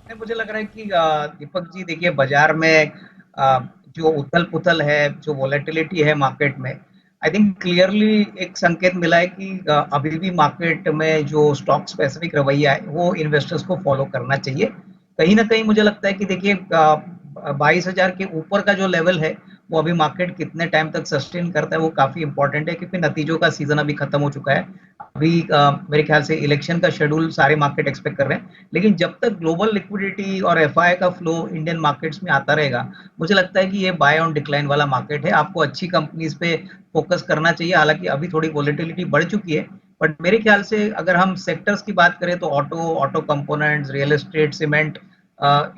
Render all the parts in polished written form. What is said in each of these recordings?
मुझे लग रहा है कि दीपक जी देखिए बाजार में जो उथल पुथल है, जो वॉलेटिलिटी है मार्केट में, आई थिंक क्लियरली एक संकेत मिला है कि अभी भी मार्केट में जो स्टॉक स्पेसिफिक रवैया है वो इन्वेस्टर्स को फॉलो करना चाहिए। कहीं ना कहीं मुझे लगता है कि देखिए 22,000 के ऊपर का जो लेवल है वो अभी मार्केट कितने टाइम तक सस्टेन करता है वो काफी इंपॉर्टेंट है, क्योंकि नतीजों का सीजन अभी खत्म हो चुका है। अभी मेरे ख्याल से इलेक्शन का शेड्यूल सारे मार्केट एक्सपेक्ट कर रहे हैं, लेकिन जब तक ग्लोबल लिक्विडिटी और एफआई का फ्लो इंडियन मार्केट्स में आता रहेगा, मुझे लगता है कि ये बाय ऑन डिक्लाइन वाला मार्केट है। आपको अच्छी कंपनीज पे फोकस करना चाहिए। हालांकि अभी थोड़ी वॉलेटिलिटी बढ़ चुकी है, बट मेरे ख्याल से अगर हम सेक्टर्स की बात करें तो auto auto components, real estate, cement,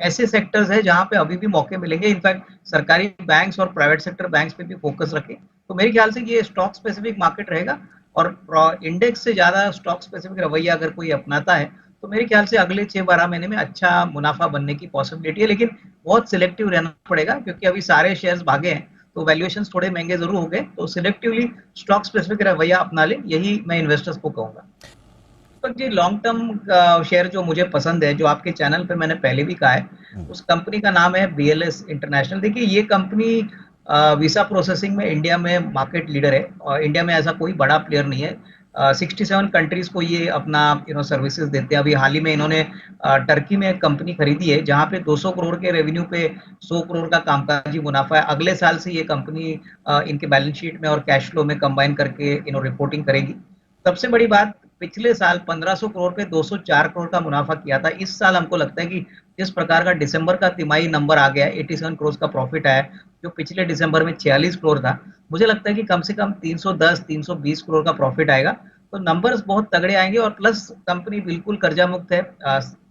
ऐसे सेक्टर्स हैं जहां पे अभी भी मौके मिलेंगे। इनफैक्ट सरकारी बैंक्स और प्राइवेट सेक्टर बैंक्स पे भी फोकस रखें, तो मेरे ख्याल से ये स्टॉक स्पेसिफिक मार्केट रहेगा। और इंडेक्स से ज्यादा स्टॉक स्पेसिफिक रवैया अगर कोई अपनाता है तो मेरे ख्याल से अगले 6-12 महीने में अच्छा मुनाफा बनने की पॉसिबिलिटी है, लेकिन बहुत सिलेक्टिव रहना पड़ेगा क्योंकि अभी सारे शेयर्स भागे हैं, तो वैल्यूएशन थोड़े महंगे जरूर हो गए, तो सिलेक्टिवली स्टॉक स्पेसिफिक रवैया अपना ले, यही मैं इन्वेस्टर्स को कहूंगा। तो जी लॉन्ग टर्म शेयर जो मुझे पसंद है, जो आपके चैनल पे मैंने पहले भी कहा है, उस कंपनी का नाम है बीएलएस इंटरनेशनल। देखिए ये कंपनी वीसा प्रोसेसिंग में इंडिया में मार्केट लीडर है, और इंडिया में ऐसा कोई बड़ा प्लेयर नहीं है। 67 कंट्रीज को ये अपना सर्विसेज देते हैं। अभी हाल ही में इन्होंने टर्की में एक कंपनी खरीदी है जहां पे 200 करोड़ के रेवेन्यू पे 100 करोड़ का कामकाजी मुनाफा है। अगले साल से ये कंपनी इनके बैलेंस शीट में और कैश फ्लो में कंबाइन करके रिपोर्टिंग करेगी। सबसे बड़ी बात, पिछले साल 1500 करोड़ पे 204 करोड़ का मुनाफा किया था। इस साल हमको लगता है कि जिस प्रकार का दिसंबर का तिमाही नंबर आ गया, 87 करोड़ का प्रॉफिट आया, जो पिछले दिसंबर में 46 करोड़ था, मुझे लगता है कि कम से कम 310 320 करोड़ का प्रॉफिट आएगा। तो नंबर्स बहुत तगड़े आएंगे, और प्लस कंपनी बिल्कुल कर्जा मुक्त है।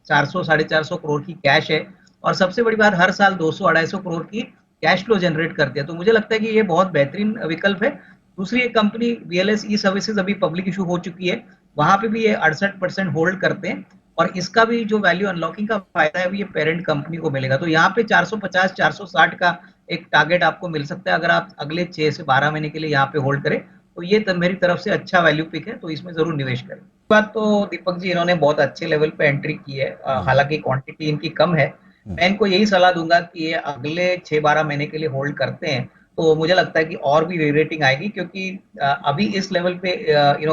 400 450 करोड़ की कैश है, और सबसे बड़ी बात, हर साल 200 250 करोड़ की कैश फ्लो जनरेट करती है। तो मुझे लगता है कि ये बहुत बेहतरीन विकल्प है। दूसरी एक कंपनी बीएलएस ई सर्विसेज अभी पब्लिक इशू हो चुकी है, वहां पे भी ये 68% होल्ड करते हैं, और इसका भी जो वैल्यू अनलॉकिंग का फायदा है वो ये पेरेंट कंपनी को मिलेगा। तो यहाँ पे 450 460 का एक टारगेट आपको मिल सकता है अगर आप अगले 6 से 12 महीने के लिए यहाँ पे होल्ड करें। तो ये मेरी तरफ से अच्छा वैल्यू पिक है, तो इसमें जरूर निवेश करें। बात तो दीपक जी, इन्होंने बहुत अच्छे लेवल पे एंट्री की है। हालांकि क्वांटिटी इनकी कम है। मैं इनको यही सलाह दूंगा कि ये अगले 6-12 महीने के लिए होल्ड करते हैं, तो मुझे लगता है कि और भी रेटिंग आएगी, क्योंकि अभी इस लेवल पे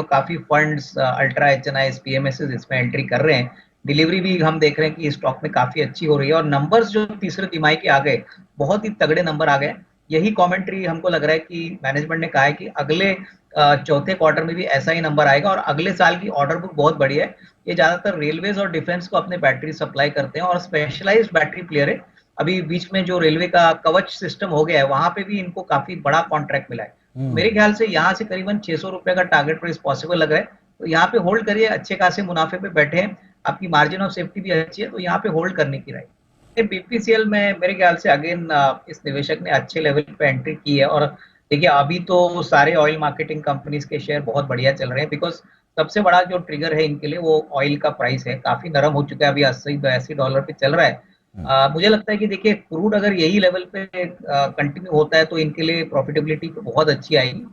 काफी फंड्स, अल्ट्रा एचएनआई, पीएमएस इसमें एंट्री कर रहे हैं। डिलीवरी भी हम देख रहे हैं कि स्टॉक में काफी अच्छी हो रही है, और नंबर्स जो तीसरे तिमाही के आ गए, बहुत ही तगड़े नंबर आ गए। यही कमेंट्री हमको लग रहा है कि मैनेजमेंट ने कहा है कि अगले चौथे क्वार्टर में भी ऐसा ही नंबर आएगा, और अगले साल की ऑर्डर बुक बहुत बड़ी है। ये ज्यादातर रेलवेज और डिफेंस को अपने बैटरी सप्लाई करते हैं, और स्पेशलाइज्ड बैटरी प्लेयर है। अभी बीच में जो रेलवे का कवच सिस्टम हो गया है, वहां पे भी इनको काफी बड़ा कॉन्ट्रैक्ट मिला है। मेरे ख्याल से यहाँ से करीबन 600 रुपए का टारगेट प्राइस पॉसिबल लग रहा है। तो यहाँ पे होल्ड करिए, अच्छे खासे मुनाफे पे बैठे हैं, आपकी मार्जिन ऑफ सेफ्टी भी अच्छी है, तो यहाँ पे होल्ड करने की राय। बीपीसीएल में मेरे ख्याल से अगेन इस निवेशक ने अच्छे लेवल पे एंट्री की है। और देखिए अभी तो सारे ऑयल मार्केटिंग कंपनीज के शेयर बहुत बढ़िया चल रहे हैं, बिकॉज सबसे बड़ा जो ट्रिगर है इनके लिए वो ऑयल का प्राइस है, काफी नरम हो चुका है, अभी 80-82 डॉलर पे चल रहा है। मुझे लगता है कि देखिए क्रूड अगर यही लेवल पे कंटिन्यू होता है तो इनके लिए प्रॉफिटेबिलिटी तो बहुत अच्छी आएगी।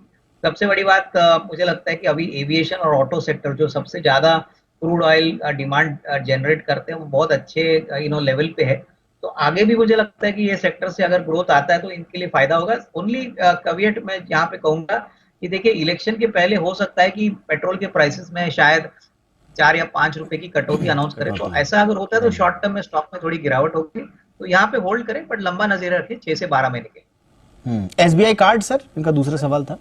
सबसे बड़ी बात, मुझे लगता है कि अभी एविएशन और ऑटो सेक्टर जो सबसे ज्यादा क्रूड ऑयल डिमांड जनरेट करते हैं, वो बहुत अच्छे लेवल पे है। तो आगे भी मुझे लगता है कि ये सेक्टर से अगर ग्रोथ आता है तो इनके लिए फायदा होगा। ओनली कविएट मैं यहाँ पे कहूंगा कि देखिए इलेक्शन के पहले हो सकता है कि पेट्रोल के प्राइसेस में शायद 4 या 5 रुपए की कटौती अनाउंस करे, तो कटौती। ऐसा अगर होता है तो शॉर्ट टर्म में स्टॉक में थोड़ी गिरावट होगी। तो यहाँ पे होल्ड करें, बट लंबा नजर रखें 6 से 12 महीने के लिए। एसबीआई कार्ड सर, इनका दूसरा सवाल था।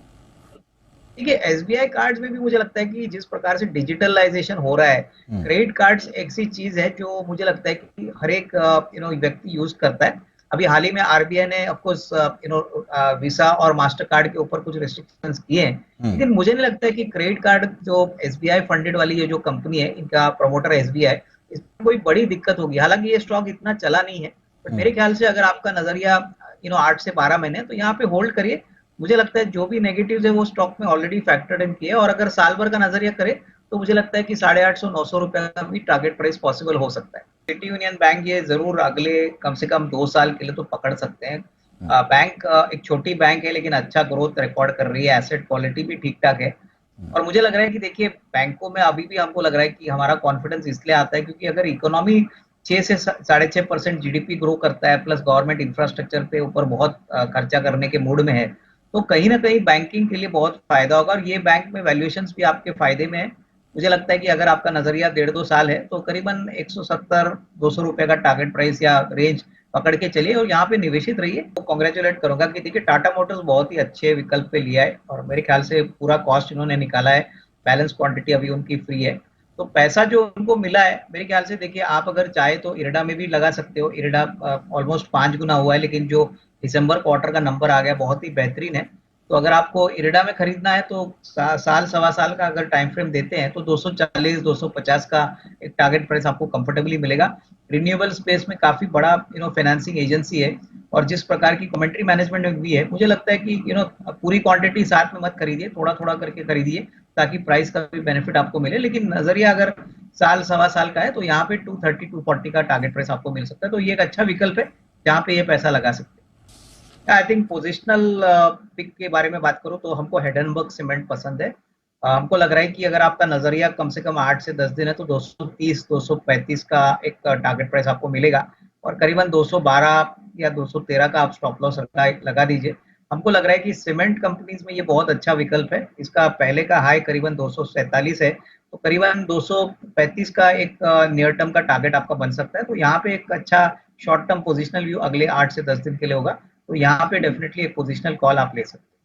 देखिए एसबीआई कार्ड्स में भी मुझे लगता है कि जिस प्रकार से डिजिटलाइजेशन हो रहा है, क्रेडिट कार्ड्स ऐसी चीज है जो मुझे लगता है कि हर एक व्यक्ति यूज करता है। अभी हाल ही में आरबीआई ने ऑफ कोर्स वीसा और मास्टर कार्ड के ऊपर कुछ रिस्ट्रिक्शंस किए हैं, लेकिन मुझे नहीं लगता है कि क्रेडिट कार्ड जो एसबीआई फंडेड वाली ये जो कंपनी है, इनका प्रमोटर एसबीआई, इसमें कोई बड़ी दिक्कत होगी। हालांकि ये स्टॉक इतना चला नहीं है, बट मेरे ख्याल से अगर आपका नजरिया 8 से 12 महीने, तो यहाँ पे होल्ड करिए। मुझे लगता है जो भी नेगेटिव्स है वो स्टॉक में ऑलरेडी फैक्टर्ड इन किए, और अगर साल भर का नजरिया करे तो मुझे लगता है कि 850 900 रुपए का भी टारगेट प्राइस पॉसिबल हो सकता है। सिटी यूनियन बैंक ये जरूर अगले कम से कम 2 साल के लिए तो पकड़ सकते हैं। बैंक एक छोटी बैंक है, लेकिन अच्छा ग्रोथ रिकॉर्ड कर रही है, एसेट क्वालिटी भी ठीक ठाक है। और मुझे लग रहा है कि देखिए बैंकों में अभी भी हमको लग रहा है कि हमारा कॉन्फिडेंस इसलिए आता है क्योंकि अगर इकोनॉमी 6 से 6.5% जीडीपी ग्रो करता है, प्लस गवर्नमेंट इंफ्रास्ट्रक्चर पे ऊपर बहुत खर्चा करने के मूड में है, तो कहीं ना कहीं बैंकिंग के लिए बहुत फायदा होगा। और ये बैंक में वैल्यूएशंस भी आपके फायदे में है। मुझे लगता है कि अगर आपका नजरिया 1.5-2 साल है तो करीबन 170-200 रुपए का टारगेट प्राइस या रेंज पकड़ के चलिए और यहाँ पे निवेशित रहिए। तो कॉन्ग्रेचुलेट करूंगा कि देखिए टाटा मोटर्स बहुत ही अच्छे विकल्प पे लिया है और मेरे ख्याल से पूरा कॉस्ट इन्होंने निकाला है, बैलेंस क्वांटिटी अभी उनकी फ्री है। तो पैसा जो उनको मिला है मेरे ख्याल से, देखिए आप अगर चाहे तो इरडा में भी लगा सकते हो। इरडा ऑलमोस्ट 5 गुना हुआ है, लेकिन जो दिसंबर क्वार्टर का नंबर आ गया बहुत ही बेहतरीन है। तो अगर आपको इरडा में खरीदना है तो साल सवा साल का अगर टाइम फ्रेम देते हैं तो 240-250 का एक टारगेट प्राइस आपको कंफर्टेबली मिलेगा। रिन्यूएबल स्पेस में काफी बड़ा फाइनेंसिंग एजेंसी है और जिस प्रकार की कमेंट्री मैनेजमेंट में भी है, मुझे लगता है कि पूरी क्वांटिटी साथ में मत खरीदिए, थोड़ा थोड़ा करके खरीदिए ताकि प्राइस का भी बेनिफिट आपको मिले। लेकिन नजरिया अगर साल सवा साल का है तो यहाँ पे 230-240 का टारगेट प्राइस आपको मिल सकता है। तो ये एक अच्छा विकल्प है जहाँ पे ये पैसा लगा सकते हैं। आई थिंक पोजिशनल पिक के बारे में बात करूं तो हमको हेडनबर्ग सीमेंट पसंद है। हमको लग रहा है कि अगर आपका नजरिया कम से कम 8 से 10 दिन है तो 230-235 का एक टारगेट प्राइस आपको मिलेगा और करीबन 212 या 213 का आप स्टॉप लॉस लगा दीजिए। हमको लग रहा है कि सीमेंट कंपनीज में ये बहुत अच्छा विकल्प है। इसका पहले का हाई करीबन 247 है, तो करीबन 235 का एक नियर टर्म का टारगेट आपका बन सकता है। तो यहाँ पे एक अच्छा शॉर्ट टर्म पोजिशनल व्यू अगले 8 से 10 दिन के लिए होगा। तो यहाँ पे डेफिनेटली एक पोजिशनल कॉल आप ले सकते हैं।